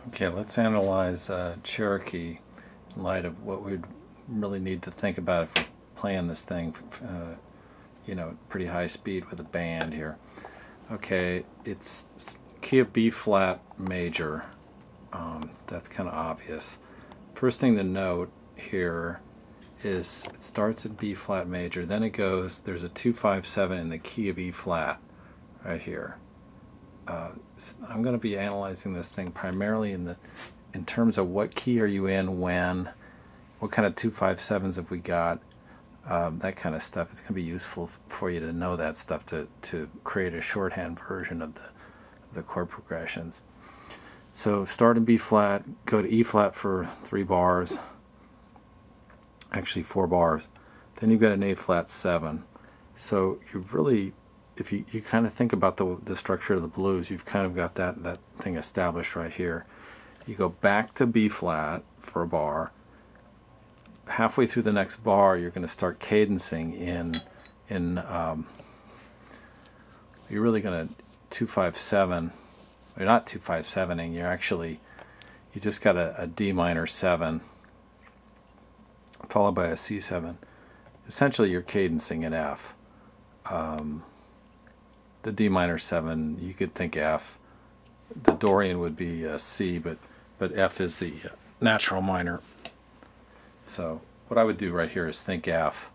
Okay, let's analyze Cherokee in light of what we'd really need to think about if we're playing this thing, pretty high speed with a band here. Okay, it's key of B flat major. That's kind of obvious. First thing to note here is it starts at B flat major, then it goes, there's a 2-5-7 in the key of E flat right here. I'm going to be analyzing this thing primarily in terms of what key are you in, when, what kind of 2-5-7s have we got, that kind of stuff. It's going to be useful for you to know that stuff to create a shorthand version of the chord progressions. So start in B flat, go to E flat for 3 bars, actually 4 bars. Then you've got an A flat 7. So you've really, if you kind of think about the structure of the blues, you've kind of got that thing established right here. You go back to B flat for a bar. Halfway through the next bar, you're going to start cadencing you're really going to 2-5-7. You're not 2-5-7ing. You just got a D minor 7 followed by a C7. Essentially, you're cadencing in F. The D minor 7, you could think F. The Dorian would be C, but F is the natural minor. So what I would do right here is think F.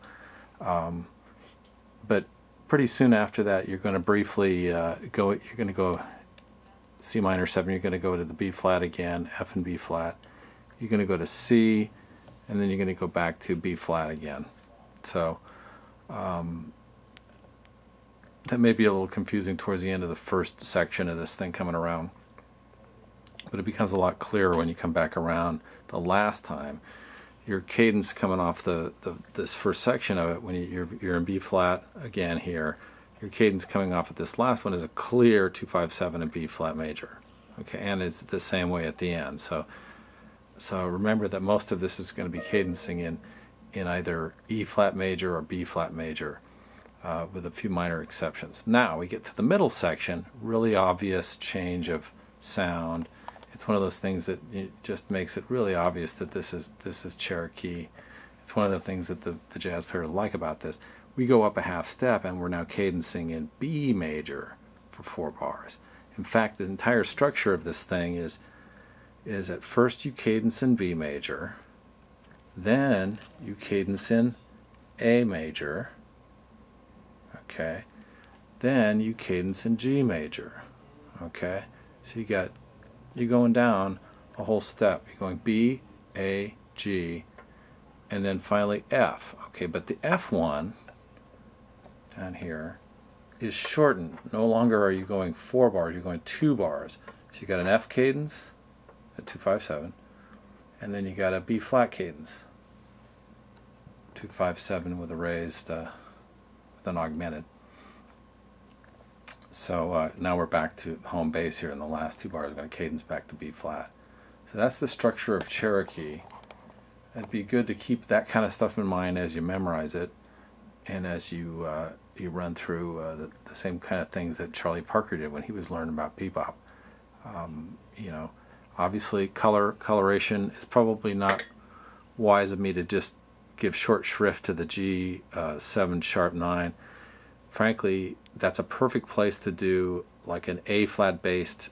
But pretty soon after that, you're going to briefly you're going to go C minor 7, you're going to go to the B flat again, F and B flat. You're going to go to C, and then you're going to go back to B flat again. So that may be a little confusing towards the end of the first section of this thing coming around, but it becomes a lot clearer when you come back around the last time. Your cadence coming off this first section of it, when you're in B flat again here, your cadence coming off of this last one is a clear 2-5-7 in B flat major. Okay, and it's the same way at the end. So remember that most of this is going to be cadencing in either E flat major or B flat major, with a few minor exceptions. Now we get to the middle section, really obvious change of sound. It's one of those things that just makes it really obvious that this is Cherokee. It's one of the things that the jazz players like about this. We go up a half step and we're now cadencing in B major for 4 bars. In fact, the entire structure of this thing is at first you cadence in B major, then you cadence in A major, okay, then you cadence in G major, okay. So you're going down a whole step. You're going B, A, G, and then finally F. Okay, but the F one down here is shortened. No longer are you going 4 bars, you're going 2 bars. So you got an F cadence at 2-5-7, and then you got a B flat cadence, 2-5-7 with a raised, with an augmented. So now we're back to home base here in the last 2 bars. We're going to cadence back to B flat. So that's the structure of Cherokee. It'd be good to keep that kind of stuff in mind as you memorize it, and as you run through the same kind of things that Charlie Parker did when he was learning about bebop. Obviously coloration is probably not wise of me to just give short shrift to the G7 sharp 9. Frankly, that's a perfect place to do like an A flat based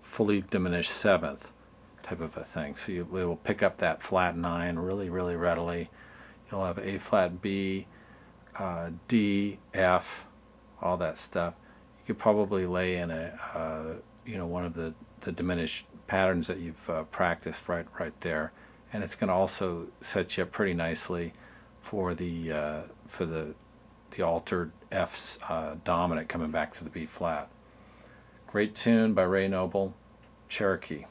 fully diminished 7th type of a thing. So it will pick up that flat 9 really readily. You'll have A flat B, D, F, all that stuff. You could probably lay in one of the diminished patterns that you've practiced right there, and it's going to also set you up pretty nicely for the altered F's dominant coming back to the B flat. Great tune by Ray Noble, Cherokee.